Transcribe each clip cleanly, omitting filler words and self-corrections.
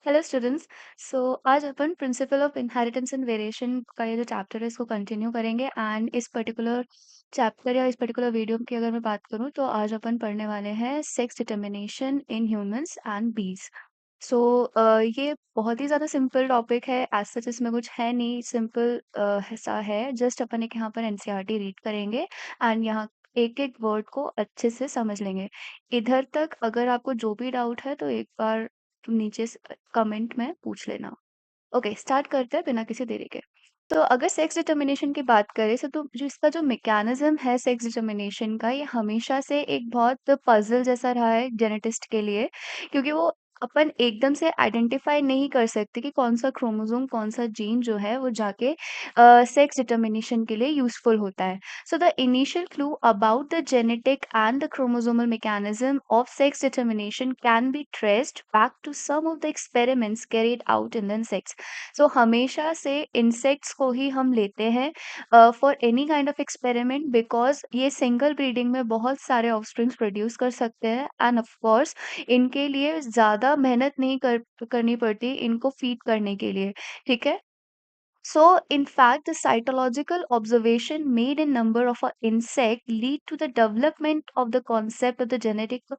Hello students. So आज अपन principle of inheritance and variation का ये जो चैप्टर है इसको कंटिन्यू करेंगे। एंड इस पर्टिकुलर चैप्टर या इस पर्टिकुलर वीडियो की अगर मैं बात करूँ तो आज अपन पढ़ने वाले हैं sex determination in humans and बीज। सो ये बहुत ही ज़्यादा सिंपल टॉपिक है, एज सच इसमें कुछ है नहीं, सिंपल सा है। जस्ट अपन एक यहाँ पर एनसीईआरटी रीड करेंगे एंड यहाँ एक एक वर्ड को अच्छे से समझ लेंगे। इधर तक अगर आपको जो भी डाउट है तो एक बार तुम नीचे कमेंट में पूछ लेना। ओके, स्टार्ट करते हैं बिना किसी देरी के। तो अगर सेक्स डिटर्मिनेशन की बात करें तो जो इसका जो मैकेनिज्म है सेक्स डिटर्मिनेशन का, ये हमेशा से एक बहुत पजल जैसा रहा है जेनेटिस्ट के लिए, क्योंकि वो अपन एकदम से आइडेंटिफाई नहीं कर सकते कि कौन सा क्रोमोसोम कौन सा जीन जो है वो जाके सेक्स डिटर्मिनेशन के लिए यूजफुल होता है। So the initial clue about the genetic and the chromosomal mechanism of sex determination can be traced back to some of the experiments carried out in the insects. So हमेशा से insects को ही हम लेते हैं for any kind of experiment, because ये single breeding में बहुत सारे ऑफस्प्रिंग्स प्रोड्यूस कर सकते हैं। एंड ऑफ कोर्स इनके लिए ज़्यादा मेहनत नहीं करनी पड़ती इनको फीड करने के लिए। ठीक है। So, in fact, the cytological observation made in number of a insect lead to the development of the concept of the genetic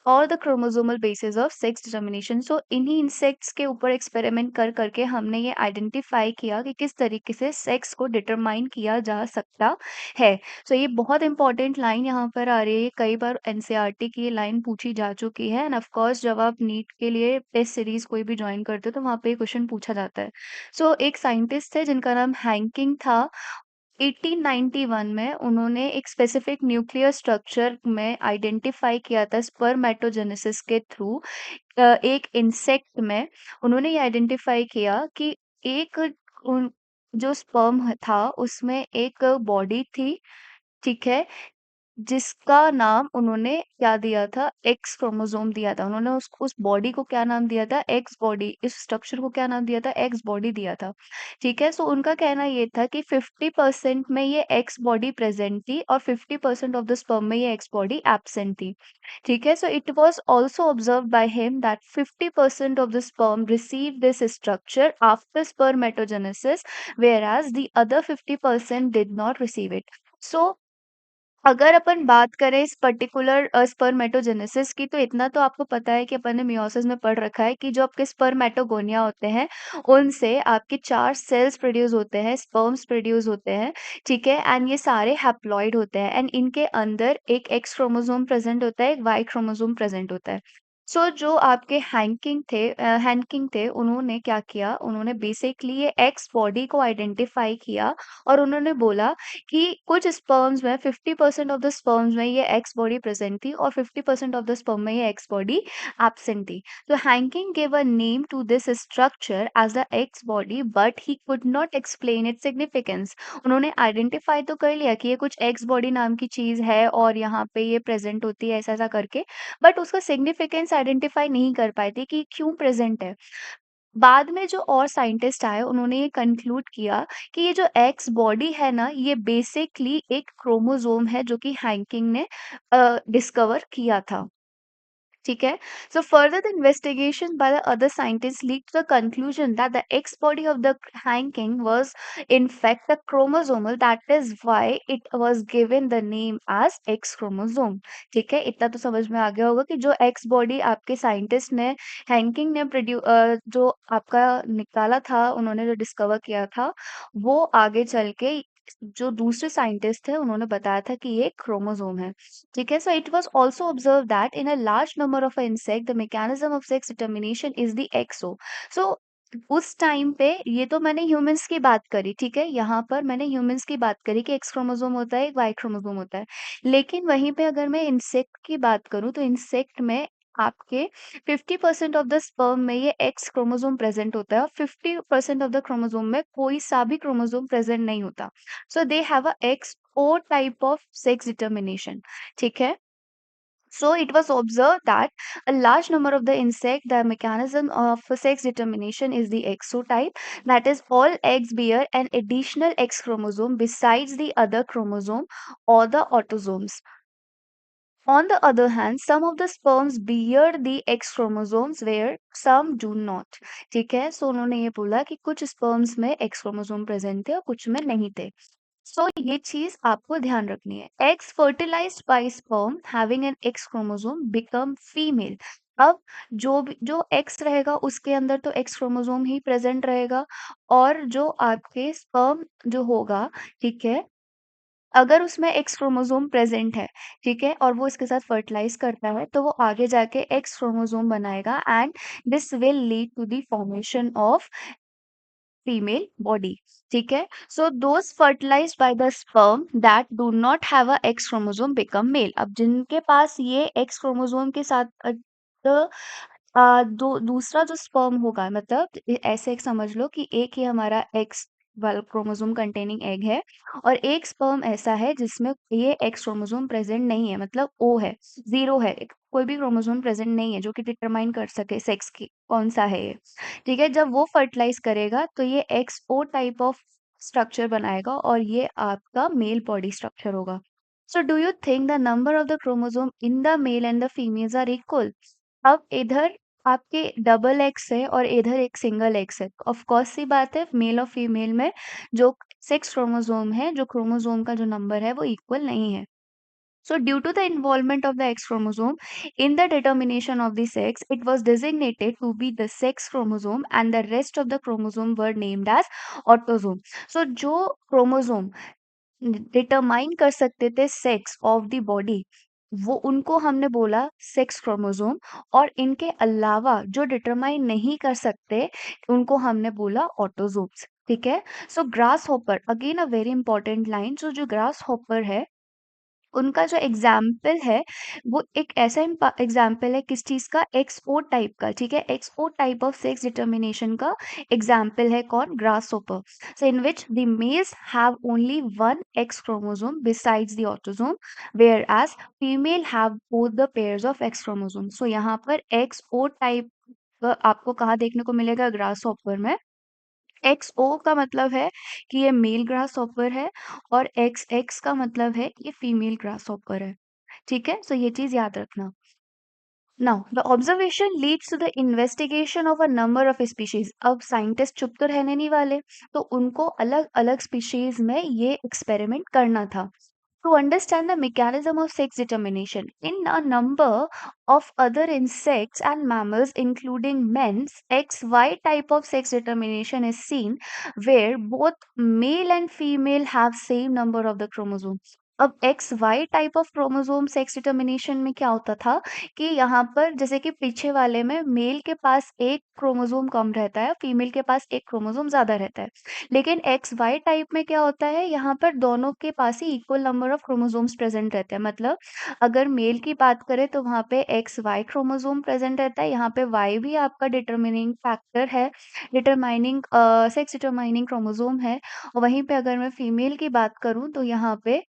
और the chromosomal basis of sex determination. So इन्हीं इंसेक्ट्स के ऊपर experiment कर करके हमने ये identify किया कि किस तरीके से सेक्स को डिटरमाइन किया जा सकता है। सो ये बहुत इंपॉर्टेंट लाइन यहाँ पर आ रही है, कई बार एनसीईआरटी की ये लाइन पूछी जा चुकी है। एंड ऑफ कोर्स जब आप नीट के लिए टेस्ट सीरीज कोई भी ज्वाइन करते हो तो वहाँ पे ये क्वेश्चन पूछा जाता है। सो एक साइंटिस्ट थे जिनका नाम हैंकिंग था। 1891 में उन्होंने एक स्पेसिफिक न्यूक्लियर स्ट्रक्चर में आइडेंटिफाई किया था स्पर्मेटोजेनेसिस के थ्रू। एक इंसेक्ट में उन्होंने ये आइडेंटिफाई किया कि एक जो स्पर्म था उसमें एक बॉडी थी। ठीक है। जिसका नाम उन्होंने क्या दिया था? एक्स क्रोमोसोम दिया था। उन्होंने उस बॉडी को क्या नाम दिया था? X body. इस स्ट्रक्चर को क्या नाम दिया था? एक्स बॉडी दिया था। ठीक है। सो उनका कहना ये था कि 50% में ये एक्स बॉडी प्रेजेंट थी और 50% ऑफ द स्पर्म में ये एक्स बॉडी एब्सेंट थी। ठीक है। So it was also observed by him that 50% of the sperm receive this structure after spermatogenesis, whereas the other 50% did not receive it. So अगर अपन बात करें इस पर्टिकुलर स्पर्मेटोजेनेसिस की, तो इतना तो आपको पता है कि अपन ने मियोसिस में पढ़ रखा है कि जो आपके स्पर्मेटोगोनिया होते हैं उनसे आपके 4 सेल्स प्रोड्यूस होते हैं, स्पर्म्स प्रोड्यूस होते हैं। ठीक है। एंड ये सारे हैप्लॉइड होते हैं एंड इनके अंदर एक एक्स क्रोमोसोम प्रेजेंट होता है, एक वाई क्रोमोसोम प्रेजेंट होता है। सो जो आपके हैंकिंग थे उन्होंने क्या किया, उन्होंने बेसिकली ये एक्स बॉडी को आइडेंटिफाई किया और उन्होंने बोला कि कुछ स्पर्म्स में 50% ऑफ द स्पर्म्स में ये एक्स बॉडी प्रेजेंट थी और 50% ऑफ द स्पर्म में ये एक्स बॉडी एब्सेंट थी। तो Henking give a name to this structure as the X body, but he could not explain its significance. उन्होंने आइडेंटिफाई तो कर लिया कि ये कुछ एक्स बॉडी नाम की चीज है और यहाँ पे ये प्रेजेंट होती है ऐसा ऐसा करके, बट उसका सिग्निफिकेंस आइडेंटिफाई नहीं कर पाए थे कि क्यों प्रेजेंट है। बाद में जो और साइंटिस्ट आए उन्होंने ये कंक्लूड किया कि ये जो एक्स बॉडी है ना, ये बेसिकली एक क्रोमोसोम है जो कि हैंकिंग ने डिस्कवर किया था। ठीक है। So further the investigation by the other scientists lead to the conclusion that the X body of the Hanking was in fact a chromosomal. That is why it was given the name as X chromosome. ठीक है। इतना तो समझ में आ गया होगा कि जो X बॉडी आपके साइंटिस्ट ने हैंकिंग ने जो आपका निकाला था, उन्होंने जो डिस्कवर किया था, वो आगे चल के जो दूसरे साइंटिस्ट थे उन्होंने बताया था कि ये क्रोमोसोम है। ठीक है। So it was also observe that in a large number of insect the mechanism of sex determination is the XO. So उस टाइम पे ये तो मैंने ह्यूमंस की बात करी। ठीक है। यहाँ पर मैंने ह्यूमंस की बात करी कि एक्स क्रोमोसोम होता है, एक वाई क्रोमोसोम होता है। लेकिन वहीं पे अगर मैं इंसेक्ट की बात करूँ तो इंसेक्ट में आपके 50% ऑफ द स्पर्म में ये एक्स क्रोमोसोम प्रेजेंट होता है और 50% ऑफ द क्रोमोसोम में कोई सा भी क्रोमोसोम प्रेजेंट नहीं होता। So they have a X O type of sex determination. ठीक है। So it was observed that a large number of the insect, the mechanism of sex determination is the exotype. That is, all eggs bear an additional X chromosome besides the other chromosome or the autosomes. On the other hand, some of the sperms bear the X chromosomes where some do not. ठीक है, सो उन्होंने ये बोला कि कुछ sperms में X chromosome present थे और कुछ में नहीं थे. सो ये चीज आपको ध्यान रखनी है. Eggs fertilized by sperm having an X chromosome become female. अब जो X रहेगा उसके अंदर तो X क्रोमोसोम ही प्रेजेंट रहेगा, और जो आपके स्पर्म जो होगा, ठीक है, अगर उसमें एक्स क्रोमोसोम प्रेजेंट है, ठीक है, और वो इसके साथ फर्टिलाइज करता है, तो वो आगे जाके एक्स क्रोमोसोम बनाएगा and this will lead to the formation of female body. ठीक है, so those fertilised by the sperm that do not have a X chromosome become male. अब जिनके पास ये एक्स क्रोमोसोम के साथ दूसरा जो स्पर्म होगा, मतलब ऐसे एक समझ लो कि एक ही हमारा एक्स वाला क्रोमोसोम कंटेनिंग एग है, और एक स्पर्म ऐसा है जिसमें ये एक्स क्रोमोसोम प्रेजेंट नहीं है, मतलब ओ है, जीरो है, कोई भी क्रोमोसोम प्रेजेंट नहीं है जो कि डिटरमाइन कर सके सेक्स की कौन सा है ये. ठीक है, जब वो फर्टिलाइज करेगा तो ये X O type of structure बनाएगा और ये आपका मेल बॉडी स्ट्रक्चर होगा. So do you think the number of the chromosome in the male and the females are equal? अब इधर आपके डबल एक्स है और इधर एक सिंगल एक्स है. ऑफ कोर्स सी बात है, मेल और फीमेल में जो सेक्स क्रोमोसोम है, जो क्रोमोसोम का जो नंबर है वो इक्वल नहीं है. So, due to the involvement of the X chromosome in the determination of the sex, it was designated to be the sex chromosome, and the rest of the chromosome were named as autosome. So, जो chromosome determine कर सकते थे sex of the body, वो उनको हमने बोला sex chromosome, और इनके अलावा जो डिटरमाइन नहीं कर सकते उनको हमने बोला ऑटोजोम्स. ठीक है, so grasshopper, again a very important line. जो ग्रास हॉपर है उनका जो एग्जाम्पल है वो एक ऐसा एग्जाम्पल है किस चीज का, एक्सओ टाइप का. ठीक है, XO type of sex determination का एग्जाम्पल है कौन, grasshopper. So in which the males have only one X chromosome besides the autosome, whereas female have both the pairs of X chromosome. So यहाँ पर XO type आपको कहाँ देखने को मिलेगा, ग्रास हॉपर में. एक्स ओ का मतलब है कि ये मेल ग्रास हॉपर है, और एक्स एक्स का मतलब है ये फीमेल ग्रास हॉपर है. ठीक है, सो ये चीज याद रखना. Now the observation leads to the investigation of a number of species. अब साइंटिस्ट चुप तो रहने नहीं वाले, तो उनको अलग अलग स्पीशीज में ये एक्सपेरिमेंट करना था. To understand the mechanism of sex determination in a number of other insects and mammals, including men's, XY type of sex determination is seen where both male and female have same number of the chromosomes. अब X Y type of chromosome sex determination में क्या होता था कि यहाँ पर जैसे कि पीछे वाले में मेल के पास एक क्रोमोसोम कम रहता है, फीमेल के पास एक क्रोमोसोम ज्यादा रहता है. लेकिन एक्स वाई टाइप में क्या होता है, यहाँ पर दोनों के पास ही equal number of chromosomes present रहते हैं. मतलब अगर मेल की बात करें तो वहाँ पे एक्स वाई क्रोमोसोम प्रेजेंट रहता है, यहाँ पे वाई भी आपका डिटरमिनिंग फैक्टर है, डिटरमाइनिंग सेक्स डिटरमाइनिंग क्रोमोसोम है. और वहीं पे अगर मैं फीमेल की बात करूँ तो यहाँ पे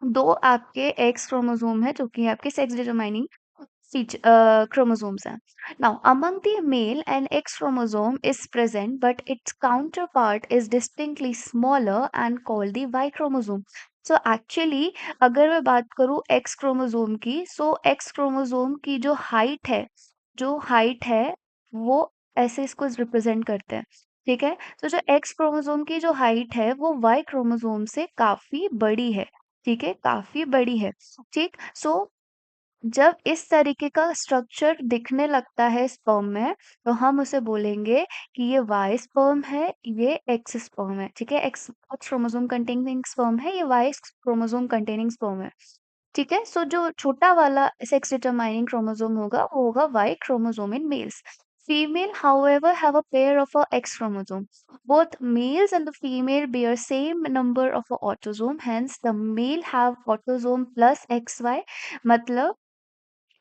दो आपके एक्स क्रोमोसोम है जो कि आपके सेक्स डिटरमाइनिंग chromosomes हैं. Now, among the male, an X chromosome is present, but its counterpart is distinctly smaller and called the Y chromosome. So actually, अगर मैं बात करूँ X क्रोमोसोम की, so X क्रोमोसोम की जो हाइट है वो ऐसे इसको रिप्रेजेंट करते हैं. ठीक है, तो जो एक्स क्रोमोसोम की जो हाइट है वो वाई क्रोमोसोम से काफी बड़ी है. ठीक है, काफी बड़ी है. ठीक, सो जब इस तरीके का स्ट्रक्चर दिखने लगता है स्पर्म में, तो हम उसे बोलेंगे कि ये वाई स्पर्म है, ये एक्स स्पर्म है. ठीक है, x x chromosome containing sperm है, ये वाई क्रोमोसोम कंटेनिंग स्पर्म है. ठीक है, सो जो छोटा वाला सेक्स डिटरमाइनिंग क्रोमोसोम होगा वो होगा Y chromosome in males. Female, however, have a pair of a X chromosome. Both males and the female bear same number of a autosome. Hence, the male have autosome plus XY. मतलब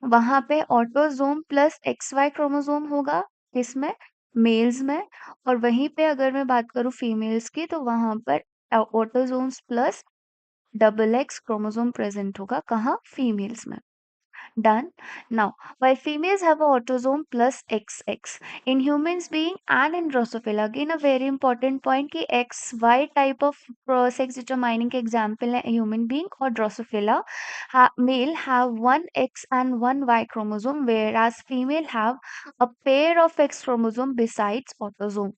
वहां पे autosome plus X Y chromosome होगा, किसमें, mails में. और वहीं पे अगर मैं बात करूं फीमेल्स की, तो वहां पर autosomes plus double x chromosome present होगा, कहाँ, फीमेल्स में. Done. Now, while females have a autosome plus XX in humans being and in Drosophila, again a very important point कि XY type of sex determining के example है human being और Drosophila. Male have one X and one Y chromosome, whereas female have a pair of X chromosome besides autosome.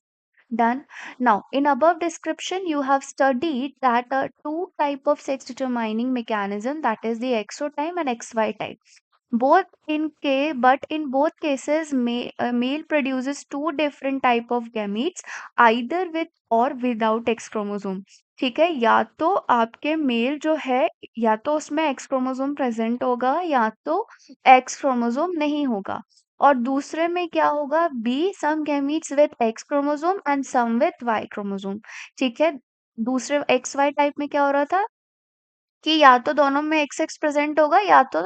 Done. Now, in above description, you have studied that two type of sex determining mechanism, that is the exotime and XY type. But in both cases, male produces two different type of gametes, either with or without X chromosome. ठीक है, या तो आपके mail जो है या तो उसमें X क्रोमोसोम प्रेजेंट होगा या तो X क्रोमोसोम नहीं होगा, और दूसरे में क्या होगा, be some gametes with X chromosome and some with Y chromosome. ठीक है, दूसरे एक्स वाई टाइप में क्या हो रहा था कि या तो दोनों में एक्स एक्स प्रेजेंट होगा या तो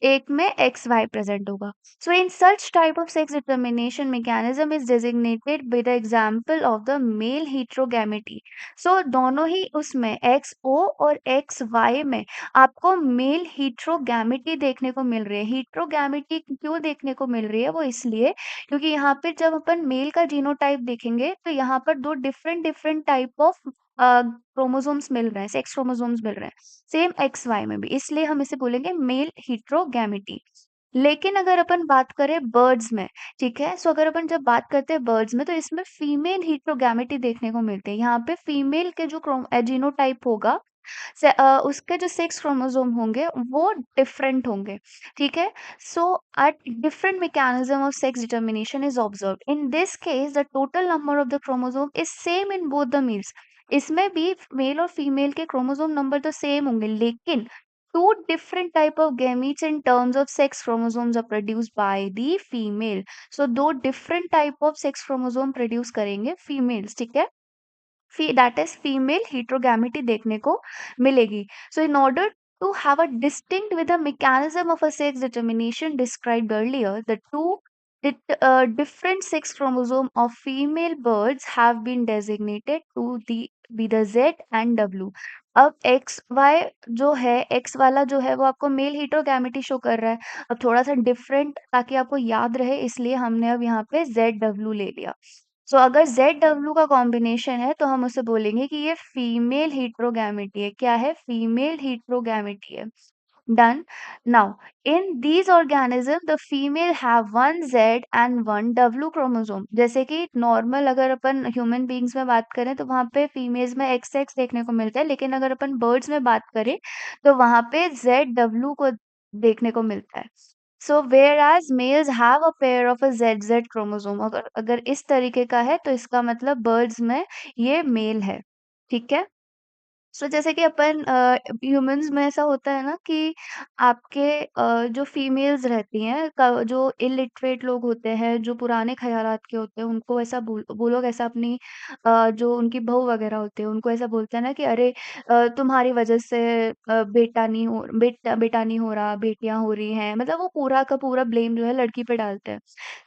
एक में एक्स वाई प्रेजेंट होगा। So in such type of sex determination mechanism is designated by the example of the male heterogamety. So दोनों ही उसमें एक्स ओ और एक्स वाई में आपको मेल हेटेरोगैमेटी देखने को मिल रही है। हेटेरोगैमेटी क्यों देखने को मिल रही है, वो इसलिए क्योंकि यहाँ पे जब अपन मेल का जीनोटाइप देखेंगे तो यहाँ पर दो different different type of chromosomes मिल रहे हैं, सेक्स क्रोमोसोम्स मिल रहे हैं सेम एक्स वाई में भी, इसलिए हम इसे बोलेंगे मेल हेटेरोगैमेटी। लेकिन अगर अपन बात करें बर्ड्स में, ठीक है, सो अगर अपन जब बात करते हैं बर्ड्स में तो इसमें फीमेल हेटेरोगैमेटी देखने को मिलती है। यहाँ पे फीमेल के जो जीनोटाइप होगा उसके जो सेक्स क्रोमोसोम होंगे वो डिफरेंट होंगे। ठीक है, सो at different mechanism of sex determination is observed. In this case, the total number of the chromosome is same in both the males. इसमें भी मेल और फीमेल के क्रोमोसोम नंबर तो सेम होंगे, लेकिन two different type of gametes in terms of sex chromosomes are produced by the female. So दो different type of sex chromosome produce करेंगे females, ठीक है, दैट इज फीमेल heterogamity देखने को मिलेगी। So in order to have a distinct with the mechanism of a sex determination described earlier, the different sex chromosome of female birds have been designated to the be the Z and W. अब X Y जो है, x वाला जो है वो आपको mail heterogamity show कर रहा है, अब थोड़ा सा डिफरेंट ताकि आपको याद रहे इसलिए हमने अब यहाँ पे जेड डब्ल्यू ले लिया। सो अगर जेड डब्ल्यू का कॉम्बिनेशन है तो हम उसे बोलेंगे कि ये फीमेल heterogamity है। क्या है, फीमेल heterogamity है। Done. Now in these organism the female have one Z and one W chromosome. जैसे कि नॉर्मल अगर अपन ह्यूमन बींग्स में बात करें तो वहां पे फीमेल्स में एक्स एक्स देखने को मिलता है, लेकिन अगर अपन बर्ड्स में बात करें तो वहां पे जेड डब्ल्यू को देखने को मिलता है। So where as males have a pair of a Z Z chromosome, अगर अगर इस तरीके का है तो इसका मतलब बर्ड्स में ये मेल है। ठीक है, सो जैसे कि अपन ह्यूमंस में ऐसा होता है ना कि आपके जो फीमेल्स रहती हैं जो इलिटरेट लोग होते हैं, जो पुराने ख्यालात के होते हैं, उनको ऐसा वो लोग ऐसा अपनी जो उनकी बहू वगैरह होती है उनको ऐसा बोलते हैं ना कि अरे तुम्हारी वजह से बेटा नहीं हो रहा, बेटियां हो रही हैं, मतलब वो पूरा का पूरा ब्लेम जो है लड़की पे डालते हैं।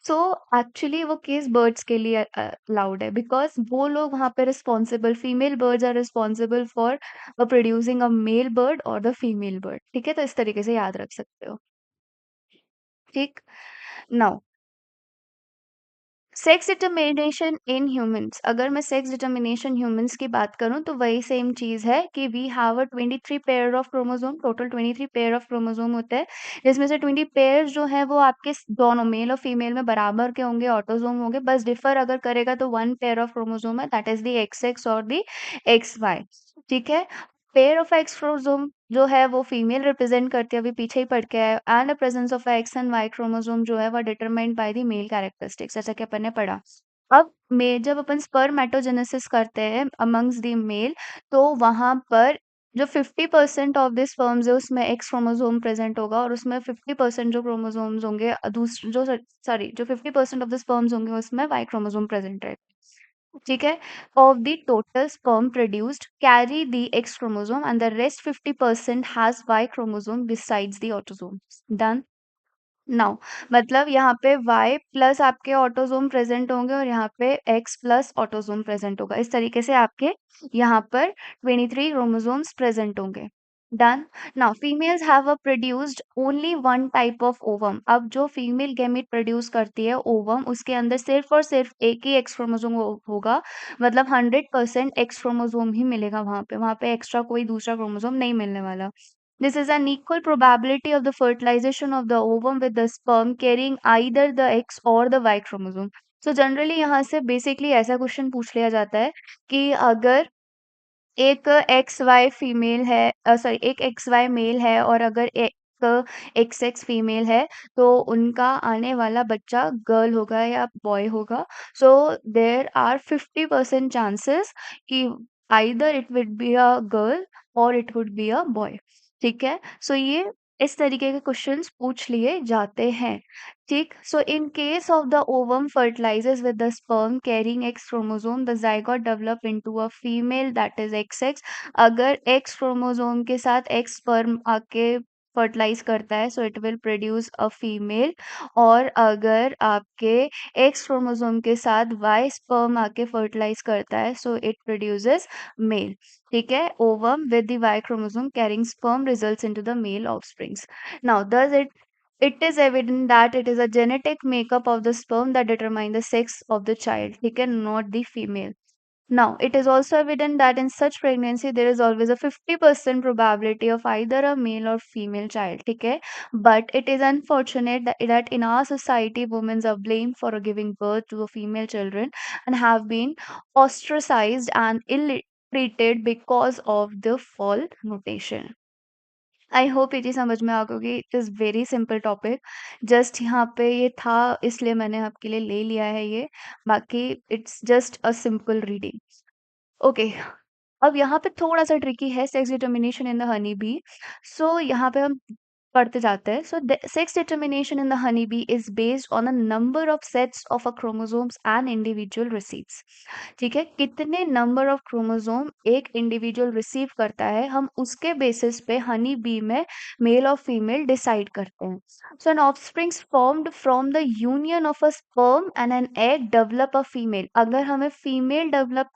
सो एक्चुअली वो केस बर्ड्स के लिए अलाउड है, बिकॉज वो लोग वहाँ पे responsible, female birds are responsible for producing a male bird और द फीमेल बर्ड। ठीक है, तो इस तरीके से याद रख सकते हो। ठीक। Now sex determination in humans, अगर मैं सेक्स डिटर्मिनेशन ह्यूमंस की बात करूं तो वही सेम चीज है कि we have a 23 pair of chromosome, total 23 pair of chromosome होते हैं, जिसमें से 20 पेयर जो है वो आपके दोनों मेल और फीमेल में बराबर के होंगे, ऑटोसोम होंगे, बस डिफर अगर करेगा तो वन पेयर ऑफ क्रोमोसोम है, that is the x x और द एक्स वाई। ठीक है, पेयर ऑफ एक्स क्रोमोसोम जो है वो फीमेल रिप्रेजेंट करती है, अभी पीछे ही पढ़ के आए, and the presence of X and Y chromosome जो है वो determined by the male characteristics, जैसा कि अपन ने पढ़ा। अब में जब अपन स्पर्मेटोजेनेसिस करते हैं अमंग्स द मेल, तो वहां पर जो 50% ऑफ दिस स्पर्म्स है उसमें एक्स क्रोमोसोम प्रेजेंट होगा, और उसमें 50% जो क्रोमोसोम्स होंगे दूसरे जो सॉरी जो 50% ऑफ द स्पर्म्स होंगे उसमें वाई क्रोमोसोम प्रेजेंट रहेगा। ठीक है, of the total sperm produced carry the X chromosome and the rest 50% has Y chromosome besides the autosomes. Done. Now मतलब यहाँ पे Y प्लस आपके ऑटोसोम प्रेजेंट होंगे और यहाँ पे X प्लस ऑटोसोम प्रेजेंट होगा, इस तरीके से आपके यहाँ पर 23 क्रोमोसोम्स प्रेजेंट होंगे। Done. Now females have a produced only one type of ovum. अब जो फीमेल गैमीट प्रोड्यूस करती है ओवम, उसके अंदर सिर्फ और सिर्फ एक ही एक्स क्रोमोसोम होगा। मतलब 100% एक्स क्रोमोसोम ही मिलेगा वहां पे एक्स्ट्रा कोई दूसरा क्रोमोसोम नहीं मिलने वाला। This is an equal probability of the fertilisation of the ovum with the sperm carrying either the X और the Y chromosome. So generally यहाँ से बेसिकली ऐसा क्वेश्चन पूछ लिया जाता है कि अगर एक एक्स वाई फीमेल है, सॉरी एक एक्स वाई मेल है और अगर एक एक्स एक्स फीमेल है, तो उनका आने वाला बच्चा गर्ल होगा या बॉय होगा। सो देर आर 50% चांसेस कि either it would be a girl और it would be a boy. ठीक है, सो ये इस तरीके के क्वेश्चंस पूछ लिए जाते हैं। ठीक, so in case of the ovum fertilizes with the sperm carrying X chromosome, the zygote develop into a female that is XX। अगर X क्रोमोसोम के साथ X sperm आके फर्टिलाइज करता है, so it will produce a female. और अगर आपके X chromosome के साथ Y स्पर्म आके फर्टिलाइज करता है, सो इट प्रोड्यूसेस मेल। ठीक है, ovum with the Y chromosome carrying sperm results into the male offsprings. Now does it is evident that it is a genetic makeup of the sperm that determine the sex of the child, ठीक है, not the female। Now, it is also evident that in such pregnancy there is always a 50% probability of either a male or female child, ठीक है। But it is unfortunate that in our society women are blamed for giving birth to a female children and have been ostracized and ill treated because of the fall notation। I hope ये चीज़ समझ में आ गई। It is very simple topic. Just यहाँ पे ये था, इसलिए मैंने आपके लिए ले लिया है ये। बाकी it's just a simple reading. Okay, अब यहाँ पे थोड़ा-सा ट्रिकी है sex determination in the honey bee. So यहाँ पे हम पढ़ते जाते हैं। So sex determination in the honey bee is based on a number of sets of a chromosomes and individual receives. ठीक है, कितने नंबर ऑफ क्रोमोसोम एक इंडिविजुअल रिसीव करता है, हम उसके बेसिस पे हनी बी में मेल और फीमेल डिसाइड करते हैं। So an offsprings formed from the union of a sperm and an egg develop a female. अगर हमें फीमेल डेवलप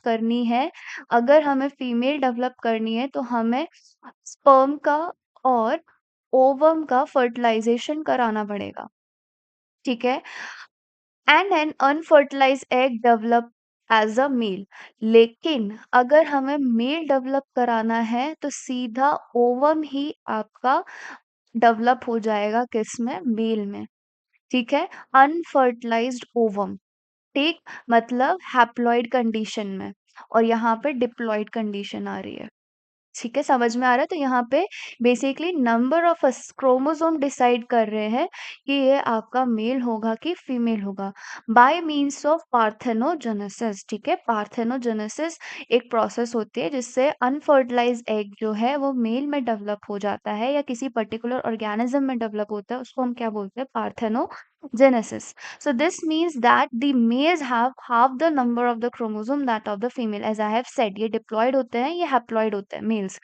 करनी है तो हमें स्पर्म का और ओवम का फर्टिलाइजेशन कराना पड़ेगा। ठीक है, and an unfertilised egg develop as a male. लेकिन अगर हमें मेल डेवलप कराना है तो सीधा ओवम ही आपका डेवलप हो जाएगा, किस में, मेल में। ठीक है, अनफर्टिलाइज्ड ओवम। ठीक, मतलब हैप्लॉइड कंडीशन में, और यहाँ पे डिप्लॉइड कंडीशन आ रही है। ठीक है, समझ में आ रहा है। तो यहाँ पे basically number of chromosome decide कर रहे हैं कि ये आपका मेल होगा कि फीमेल होगा, बाय मींस ऑफ पार्थेनोजेनेसिस। ठीक है, पार्थेनोजेनेसिस एक प्रोसेस होती है जिससे अनफर्टिलाइज एग जो है वो मेल में डेवलप हो जाता है या किसी पर्टिकुलर ऑर्गेनिज्म में डेवलप होता है, उसको हम क्या बोलते हैं, parthenogenesis. So this means that the males have half the number of the chromosome that of the female, as I have said। ये diploid होते हैं, ये haploid होते हैं, males।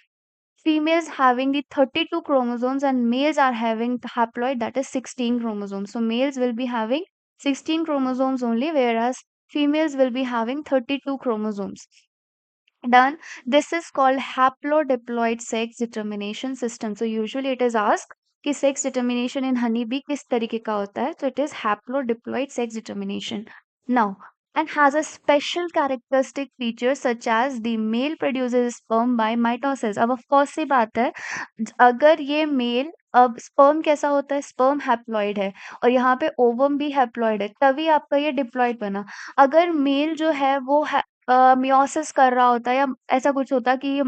Females having the 32 chromosomes and males are having the haploid, that is 16 chromosomes। So males will be having 16 chromosomes only, whereas females will be having 32 chromosomes। Done। This is called haplodiploid sex determination system। So usually it is asked कि sex determination in honeybee किस तरीके का होता है, तो it is haplodiploid sex determination। Now, and has a special characteristic feature such as the male produces sperm by mitosis। अब of course सी बात है, अगर ये मेल, अब स्पर्म कैसा होता है, स्पर्म हैप्लॉइड है और यहाँ पे ओवम भी हैप्लॉइड है, तभी आपका ये डिप्लॉइड बना। अगर मेल जो है वो मियोसिस कर रहा होता या ऐसा कुछ होता कि ये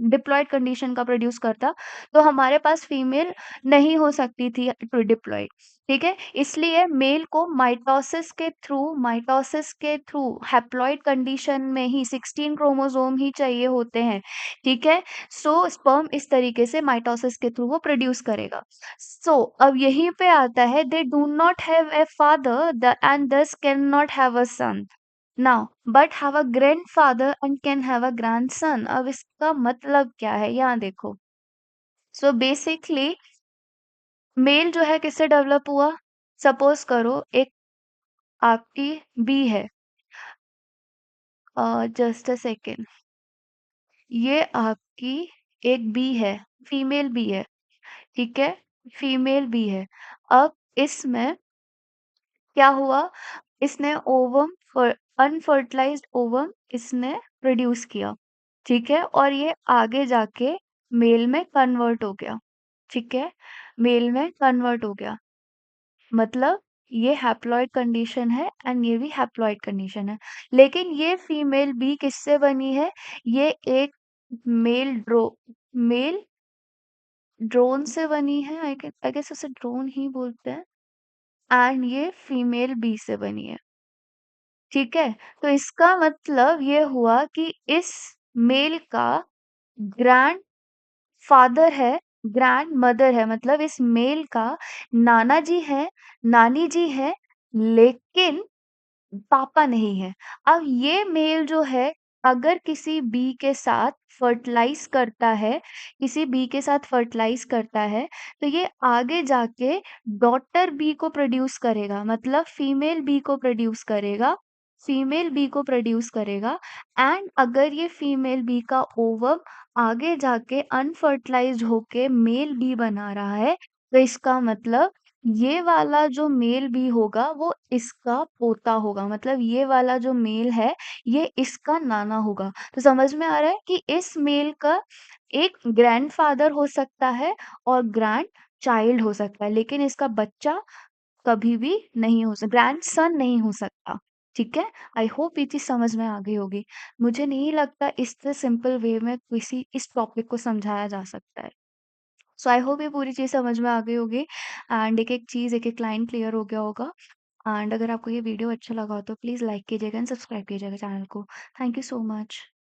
डिप्लॉइड कंडीशन का प्रोड्यूस करता, तो हमारे पास फीमेल नहीं हो सकती थी डिप्लॉइड। ठीक है, इसलिए मेल को माइटोसिस के थ्रू हैप्लॉइड कंडीशन में ही 16 क्रोमोसोम ही चाहिए होते हैं। ठीक है, सो स्पर्म इस तरीके से माइटोसिस के थ्रू वो प्रोड्यूस करेगा। सो अब यहीं पे आता है, they do not have a father the and thus can not have a son now, but have a grandfather and can have a grandson. अब इसका मतलब क्या है, यहाँ देखो। सो बेसिकली मेल जो है किससे डेवलप हुआ, सपोज करो एक आपकी बी है, जस्ट अ सेकेंड, ये आपकी एक बी है। फीमेल बी है, ठीक है? फीमेल बी है। अब इसमें क्या हुआ? इसने ओवम अनफर्टिलाइज्ड ओवम इसने प्रोड्यूस किया, ठीक है? और ये आगे जाके मेल में कन्वर्ट हो गया, ठीक है? मेल में कन्वर्ट हो गया, मतलब ये हैप्लॉइड कंडीशन है एंड ये भी हैप्लॉइड कंडीशन है। लेकिन ये फीमेल बी किससे बनी है? ये एक मेल ड्रो मेल ड्रोन से बनी है। आई गेस उसे ड्रोन ही बोलते हैं। एंड ये फीमेल बी से बनी है, ठीक है? तो इसका मतलब ये हुआ कि इस मेल का ग्रैंड फादर है, ग्रैंड मदर है, मतलब इस मेल का नाना जी है, नानी जी है, लेकिन पापा नहीं है। अब ये मेल जो है, अगर किसी बी के साथ फर्टिलाइज करता है, किसी बी के साथ फर्टिलाइज करता है, तो ये आगे जाके डॉटर बी को प्रोड्यूस करेगा, मतलब फीमेल बी को प्रोड्यूस करेगा, फीमेल बी को प्रोड्यूस करेगा। एंड अगर ये फीमेल बी का ओवम आगे जाके अनफर्टिलाइज्ड होके मेल बी बना रहा है, तो इसका मतलब ये वाला जो मेल बी होगा वो इसका पोता होगा, मतलब ये वाला जो मेल है ये इसका नाना होगा। तो समझ में आ रहा है कि इस मेल का एक ग्रैंडफादर हो सकता है और ग्रैंड चाइल्ड हो सकता है, लेकिन इसका बच्चा कभी भी नहीं हो सकता, ग्रैंडसन नहीं हो सकता, ठीक है? आई होप ये चीज समझ में आ गई होगी। मुझे नहीं लगता इससे सिंपल वे में किसी इस टॉपिक को समझाया जा सकता है। सो आई होप ये पूरी चीज़ समझ में आ गई होगी एंड एक-एक चीज़, एक-एक लाइन क्लियर हो गया होगा। एंड अगर आपको ये वीडियो अच्छा लगा हो तो प्लीज़ लाइक कीजिएगा एंड सब्सक्राइब कीजिएगा चैनल को। Thank you so much.